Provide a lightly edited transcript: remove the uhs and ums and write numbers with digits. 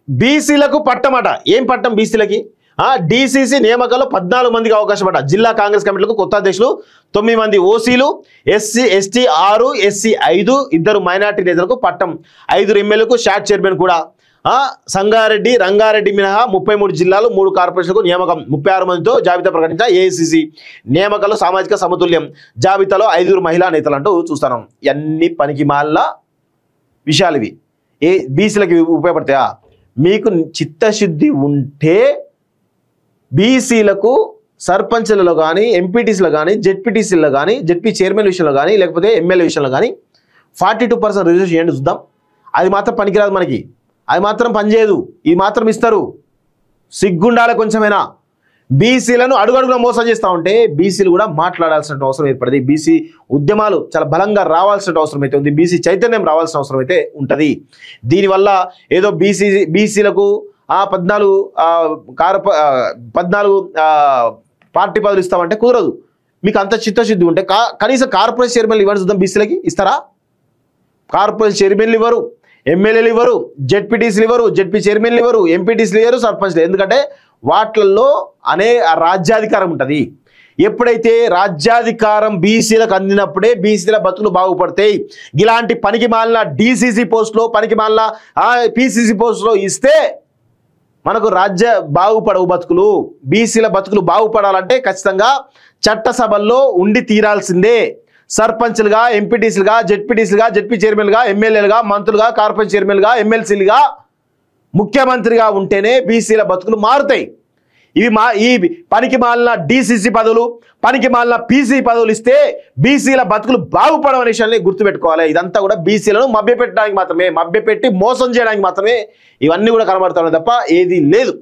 బీసీలకు పట్టమట. ఏం పట్టం బీసీలకి? డీసీసీ నియామకాల్లో 14 మందికి అవకాశం అట. జిల్లా కాంగ్రెస్ కమిటీలకు కొత్త అధ్యక్షులు 9 మంది ఓసీలు, ఎస్సీ ఎస్టీ 6, ఎస్సీ 5, 2 మైనార్టీ నేతలకు పట్టం. 5 ఎమ్మెల్యేలకు షాట్ చైర్మన్ కూడా. సంగారెడ్డి, రంగారెడ్డి మినహా 33 జిల్లాలు 3 కార్పొరేషన్లకు నియామకం. 36 మందితో జాబితా ప్రకటించిన ఏఐసిసి. నియామకాల్లో సామాజిక సమతుల్యం. జాబితాలో 5 మహిళా నేతలు అంటూ చూస్తున్నాం. ఇవన్నీ పనికి మాల విషయాలు ఇవి. బీసీలకి ఉపయోగపడతాయా? మీకు చిత్తశుద్ధి ఉంటే బీసీలకు సర్పంచ్లలో కానీ, ఎంపీటీసీలో కానీ, జెడ్పీటీసీలో కానీ, జెడ్పీ చైర్మన్ విషయంలో కానీ, లేకపోతే ఎమ్మెల్యే విషయంలో కానీ 42% రిజర్వేషన్ చేయండి చూద్దాం. అది మాత్రం పనికిరాదు మనకి. అది మాత్రం పనిచేయదు. ఇది మాత్రం ఇస్తారు. సిగ్గుండాలి కొంచెమైనా. బీసీలను అడుగడుగున మోసం చేస్తూ ఉంటే బీసీలు కూడా మాట్లాడాల్సిన అవసరం ఏర్పడింది. బీసీ ఉద్యమాలు చాలా బలంగా రావాల్సిన అవసరం అయితే ఉంది. బీసీ చైతన్యం రావాల్సిన అవసరం అయితే ఉంటుంది. దీనివల్ల ఏదో బీసీలకు 14 పార్టీ పదవులు ఇస్తామంటే కుదరదు. మీకు అంత చిత్తశుద్ధి ఉంటే కనీసం కార్పొరేషన్ చైర్మన్లు ఇవ్వండి చూద్దాం. బీసీలకి ఇస్తారా? కార్పొరేషన్ చైర్మన్లు ఇవ్వరు, ఎమ్మెల్యేలు ఇవ్వరు, జెడ్పీటీసీలు ఇవ్వరు, జెడ్పీ చైర్మన్లు ఇవ్వరు, ఎంపీటీసీలు ఇవ్వరు, సర్పంచ్లు. ఎందుకంటే వాటిల్లో రాజ్యాధికారం ఉంటుంది. ఎప్పుడైతే రాజ్యాధికారం బీసీలకు అందినప్పుడే బీసీల బతుకులు బాగుపడతాయి. ఇలాంటి పనికి మాలిన డీసీసీ పోస్టులో, పనికి మాలిన పీసీసీ పోస్టులో ఇస్తే మనకు బాగుపడవు బతుకులు. బీసీల బతుకులు బాగుపడాలంటే ఖచ్చితంగా చట్టసభల్లో ఉండి తీరాల్సిందే. సర్పంచ్లుగా, ఎంపీటీసీలుగా, జెడ్పీటీసీలుగా, జెడ్పీ చైర్మన్లుగా, ఎమ్మెల్యేలుగా, మంత్రులుగా, కార్పొరేషన్ చైర్మన్లుగా, ఎమ్మెల్సీలుగా, ముఖ్యమంత్రిగా ఉంటేనే బీసీల బతుకులు మారుతాయి. ఈ పనికి మాలిన డీసీసీ పదవులు, పనికి మాలిన పీసీ పదవులు ఇస్తే బీసీల బతుకులు బాగుపడవనే విషయాన్ని గుర్తుపెట్టుకోవాలి. ఇదంతా కూడా బీసీలను మభ్యపెట్టడానికి మాత్రమే, మభ్యపెట్టి మోసం చేయడానికి మాత్రమే ఇవన్నీ కూడా కనబడుతున్నాయి తప్ప ఏది లేదు.